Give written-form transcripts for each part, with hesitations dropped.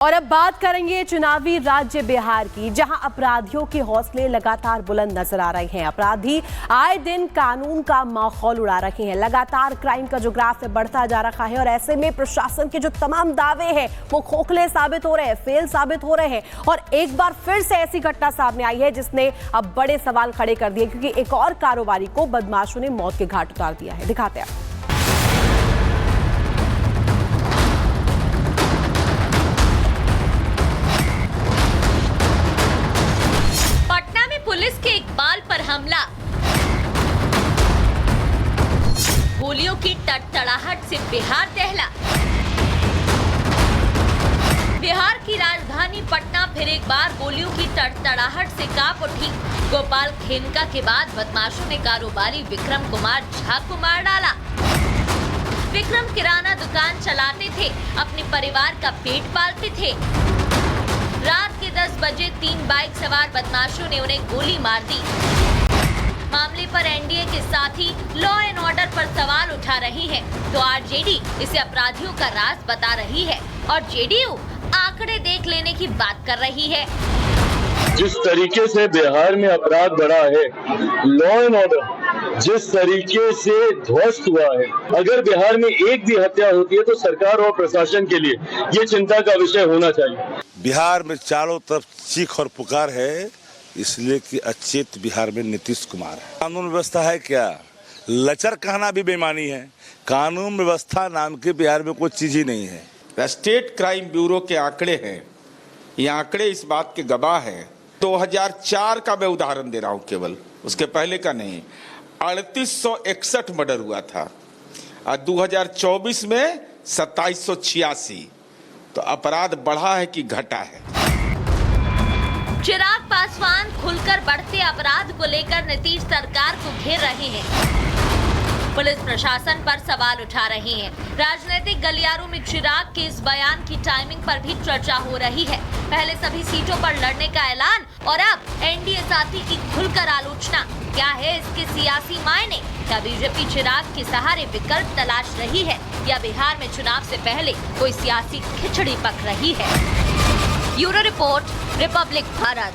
और अब बात करेंगे चुनावी राज्य बिहार की, जहां अपराधियों के हौसले लगातार बुलंद नजर आ रहे हैं। अपराधी आए दिन कानून का माहौल उड़ा रहे हैं। लगातार क्राइम का जो ग्राफ है बढ़ता जा रहा है और ऐसे में प्रशासन के जो तमाम दावे हैं वो खोखले साबित हो रहे हैं, फेल साबित हो रहे हैं। और एक बार फिर से ऐसी घटना सामने आई है जिसने अब बड़े सवाल खड़े कर दिए, क्योंकि एक और कारोबारी को बदमाशों ने मौत के घाट उतार दिया है। दिखाते हैं। पुलिस के इकबाल पर हमला, गोलियों की तड़तड़ाहट से बिहार दहला। बिहार की राजधानी पटना फिर एक बार गोलियों की तड़तड़ाहट से कांप उठी। गोपाल खेमका के बाद बदमाशों ने कारोबारी विक्रम कुमार झा को मार डाला। विक्रम किराना दुकान चलाते थे, अपने परिवार का पेट पालते थे। रात के 10 बजे 3 बाइक सवार बदमाशों ने उन्हें गोली मार दी। मामले पर एनडीए के साथी लॉ एंड ऑर्डर पर सवाल उठा रही है, तो आरजेडी इसे अपराधियों का राज बता रही है और जेडीयू आंकड़े देख लेने की बात कर रही है। जिस तरीके से बिहार में अपराध बढ़ा है, लॉ एंड ऑर्डर जिस तरीके से ध्वस्त हुआ है, अगर बिहार में एक भी हत्या होती है तो सरकार और प्रशासन के लिए ये चिंता का विषय होना चाहिए। बिहार में चारों तरफ चीख और पुकार है, इसलिए कि अचेत बिहार में नीतीश कुमार है। कानून व्यवस्था है क्या? लचर कहना भी बेईमानी है। कानून व्यवस्था नाम के बिहार में कोई चीज ही नहीं है। स्टेट क्राइम ब्यूरो के आंकड़े हैं, ये आंकड़े इस बात के गवाह हैं। 2004 का मैं उदाहरण दे रहा हूँ, केवल उसके पहले का नहीं। 3861 मर्डर हुआ था और 2024 में 2786। तो अपराध बढ़ा है कि घटा है? चिराग पासवान खुलकर बढ़ते अपराध को लेकर नीतीश सरकार को घेर रहे हैं। पुलिस प्रशासन पर सवाल उठा रहे हैं। राजनीतिक गलियारों में चिराग के इस बयान की टाइमिंग पर भी चर्चा हो रही है। पहले सभी सीटों पर लड़ने का ऐलान और अब एनडीए साथी की खुलकर आलोचना। क्या है इसके सियासी मायने? क्या बीजेपी चिराग के सहारे विकल्प तलाश रही है या बिहार में चुनाव से पहले कोई सियासी खिचड़ी पक रही है? Bureau report, Republic Bharat.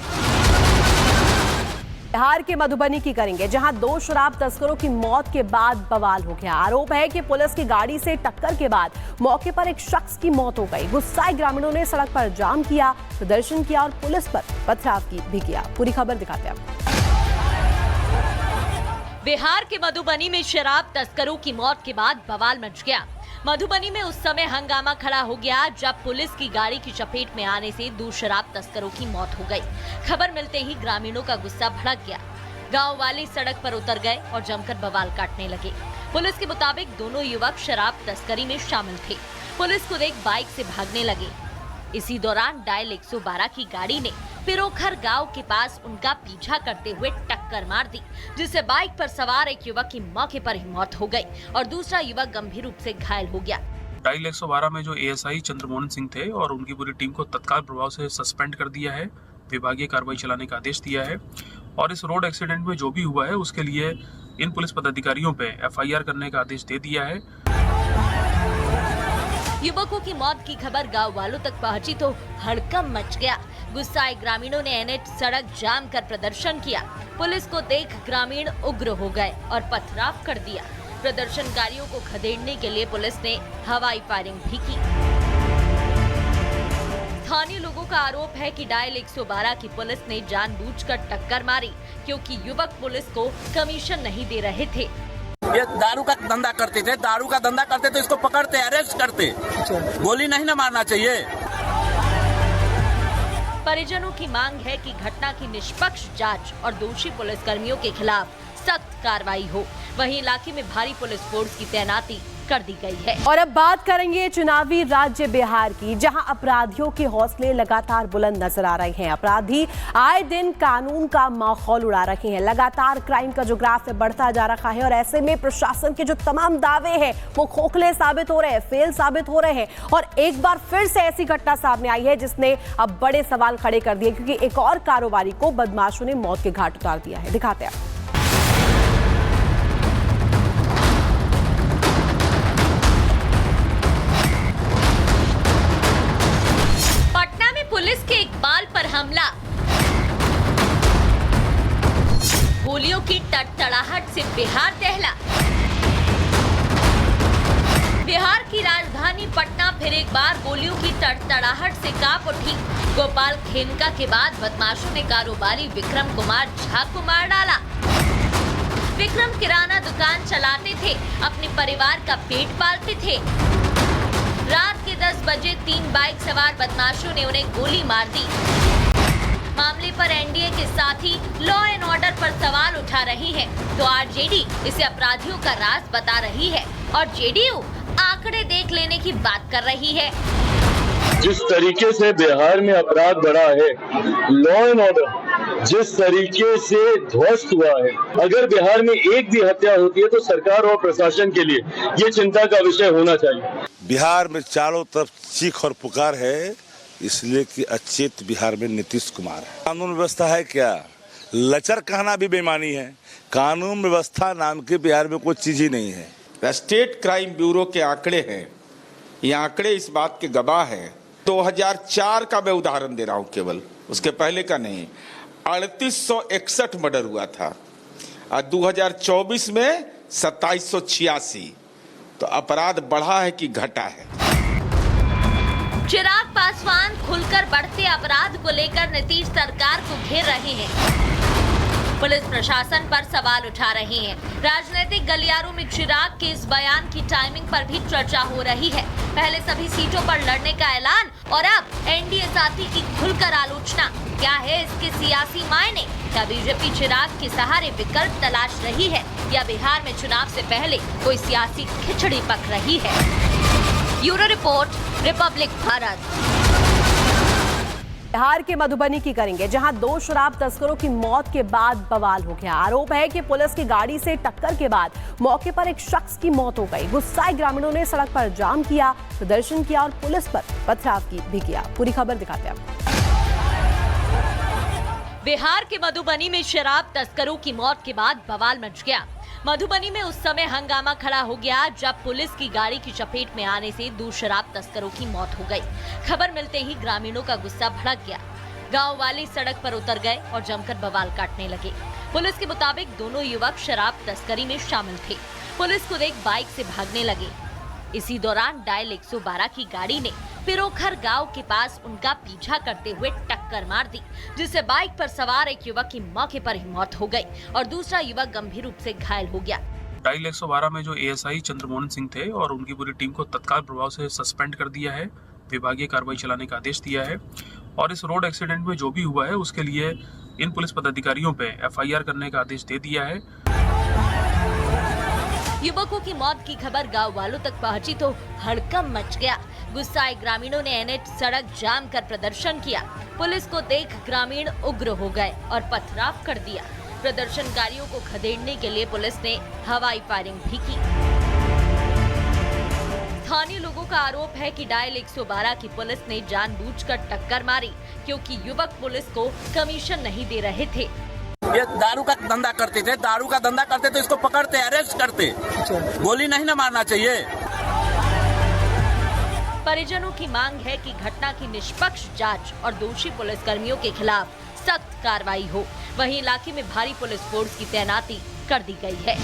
Bihar के मधुबनी की करेंगे, जहां 2 शराब तस्करों की मौत के बाद बवाल हो गया। आरोप है कि पुलिस की गाड़ी से टक्कर के बाद मौके पर एक शख्स की मौत हो गई। गुस्साए ग्रामीणों ने सड़क पर जाम किया, प्रदर्शन किया और पुलिस पर पथराव भी किया। पूरी खबर दिखाते हैं। बिहार के मधुबनी में शराब तस्करों की मौत के बाद बवाल मच गया। मधुबनी में उस समय हंगामा खड़ा हो गया जब पुलिस की गाड़ी की चपेट में आने से 2 शराब तस्करों की मौत हो गई। खबर मिलते ही ग्रामीणों का गुस्सा भड़क गया। गांव वाले सड़क पर उतर गए और जमकर बवाल काटने लगे। पुलिस के मुताबिक दोनों युवक शराब तस्करी में शामिल थे। पुलिस को देख बाइक से भागने लगे। इसी दौरान डायल 112 की गाड़ी ने पिरोखर गांव के पास उनका पीछा करते हुए टक्कर मार दी, जिससे बाइक पर सवार एक युवक की मौके पर ही मौत हो गई और दूसरा युवक गंभीर रूप से घायल हो गया। डायल 112 में जो एएसआई चंद्रमोहन सिंह थे और उनकी पूरी टीम को तत्काल प्रभाव से सस्पेंड कर दिया है, विभागीय कार्रवाई चलाने का आदेश दिया है और इस रोड एक्सीडेंट में जो भी हुआ है उसके लिए इन पुलिस पदाधिकारियों पे एफआईआर करने का आदेश दे दिया है। युवकों की मौत की खबर गांव वालों तक पहुंची तो हड़कंप मच गया। गुस्साए ग्रामीणों ने एनएच सड़क जाम कर प्रदर्शन किया। पुलिस को देख ग्रामीण उग्र हो गए और पथराव कर दिया। प्रदर्शनकारियों को खदेड़ने के लिए पुलिस ने हवाई फायरिंग भी की। स्थानीय लोगों का आरोप है कि डायल 112 की पुलिस ने जानबूझकर टक्कर मारी, क्योंकि युवक पुलिस को कमीशन नहीं दे रहे थे। ये दारू का धंधा करते थे, दारू का धंधा करते तो इसको पकड़ते, अरेस्ट करते, गोली नहीं ना मारना चाहिए। परिजनों की मांग है कि घटना की निष्पक्ष जांच और दोषी पुलिसकर्मियों के खिलाफ सख्त कार्रवाई हो। वहीं इलाके में भारी पुलिस फोर्स की तैनाती कर दी गई है। और अब बात करेंगे चुनावी राज्य बिहार की, जहां अपराधियों के हौसले लगातार बुलंद नजर आ रहे हैं। अपराधी आए दिन कानून का माहौल उड़ा रहे हैं। लगातार क्राइम का जो ग्राफ है बढ़ता जा रहा है और ऐसे में प्रशासन के जो तमाम दावे हैं वो खोखले साबित हो रहे हैं, फेल साबित हो रहे हैं। और एक बार फिर से ऐसी घटना सामने आई है जिसने अब बड़े सवाल खड़े कर दिए, क्योंकि एक और कारोबारी को बदमाशों ने मौत के घाट उतार दिया है। दिखाते हैं। तड़तड़ाहट से बिहार दहला। बिहार की राजधानी पटना फिर एक बार गोलियों की तड़तड़ाहट से कांप उठी। गोपाल खेमका के बाद बदमाशों ने कारोबारी विक्रम कुमार झा को मार डाला। विक्रम किराना दुकान चलाते थे, अपने परिवार का पेट पालते थे। रात के 10 बजे 3 बाइक सवार बदमाशों ने उन्हें गोली मार दी। मामले पर एनडीए के साथी लॉ एंड ऑर्डर पर सवाल उठा रही है, तो आरजेडी इसे अपराधियों का राज बता रही है और जेडीयू आंकड़े देख लेने की बात कर रही है। जिस तरीके से बिहार में अपराध बढ़ा है, लॉ एंड ऑर्डर जिस तरीके से ध्वस्त हुआ है, अगर बिहार में एक भी हत्या होती है तो सरकार और प्रशासन के लिए ये चिंता का विषय होना चाहिए। बिहार में चारों तरफ चीख और पुकार है, इसलिए कि अचेत बिहार में नीतीश कुमार है। कानून व्यवस्था है क्या? लचर कहना भी बेईमानी है। कानून व्यवस्था नाम के बिहार में कोई चीज ही नहीं है। स्टेट क्राइम ब्यूरो के आंकड़े हैं, ये आंकड़े इस बात के गवाह हैं। 2004 का मैं उदाहरण दे रहा हूँ केवल, उसके पहले का नहीं। 3861 मर्डर हुआ था और 2024 में 2786। तो अपराध बढ़ा है कि घटा है? चिराग पासवान खुलकर बढ़ते अपराध को लेकर नीतीश सरकार को घेर रहे हैं। पुलिस प्रशासन पर सवाल उठा रहे हैं। राजनीतिक गलियारों में चिराग के इस बयान की टाइमिंग पर भी चर्चा हो रही है। पहले सभी सीटों पर लड़ने का ऐलान और अब एनडीए साथी की खुलकर आलोचना। क्या है इसके सियासी मायने? क्या बीजेपी चिराग के सहारे विकल्प तलाश रही है या बिहार में चुनाव से पहले कोई सियासी खिचड़ी पक रही है? Bureau report, Republic Bharat. Bihar के मधुबनी की करेंगे, जहां 2 शराब तस्करों की मौत के बाद बवाल हो गया। आरोप है कि पुलिस की गाड़ी से टक्कर के बाद मौके पर एक शख्स की मौत हो गई। गुस्साए ग्रामीणों ने सड़क पर जाम किया, प्रदर्शन किया और पुलिस पर पथराव भी किया। पूरी खबर दिखाते हैं। बिहार के मधुबनी में शराब तस्करों की मौत के बाद बवाल मच गया। मधुबनी में उस समय हंगामा खड़ा हो गया जब पुलिस की गाड़ी की चपेट में आने से 2 शराब तस्करों की मौत हो गई। खबर मिलते ही ग्रामीणों का गुस्सा भड़क गया। गांव वाले सड़क पर उतर गए और जमकर बवाल काटने लगे। पुलिस के मुताबिक दोनों युवक शराब तस्करी में शामिल थे। पुलिस को देख बाइक से भागने लगे। इसी दौरान डायल 112 की गाड़ी ने पिरोखर गांव के पास उनका पीछा करते हुए टक्कर मार दी, जिससे बाइक पर सवार एक युवक की मौके पर ही मौत हो गई और दूसरा युवक गंभीर रूप से घायल हो गया। डायल 112 में जो एएसआई चंद्रमोहन सिंह थे और उनकी पूरी टीम को तत्काल प्रभाव से सस्पेंड कर दिया है, विभागीय कार्रवाई चलाने का आदेश दिया है और इस रोड एक्सीडेंट में जो भी हुआ है उसके लिए इन पुलिस पदाधिकारियों पे एफआईआर करने का आदेश दे दिया है। युवकों की मौत की खबर गांव वालों तक पहुंची तो हड़कंप मच गया। गुस्साए ग्रामीणों ने एनएच सड़क जाम कर प्रदर्शन किया। पुलिस को देख ग्रामीण उग्र हो गए और पथराव कर दिया। प्रदर्शनकारियों को खदेड़ने के लिए पुलिस ने हवाई फायरिंग भी की। स्थानीय लोगों का आरोप है कि डायल 112 की पुलिस ने जानबूझकर टक्कर मारी क्योंकि युवक पुलिस को कमीशन नहीं दे रहे थे। ये दारू का धंधा करते थे, दारू का धंधा करते तो इसको पकड़ते, अरेस्ट करते। गोली नहीं ना मारना चाहिए। परिजनों की मांग है कि घटना की निष्पक्ष जांच और दोषी पुलिसकर्मियों के खिलाफ सख्त कार्रवाई हो। वहीं इलाके में भारी पुलिस फोर्स की तैनाती कर दी गई है।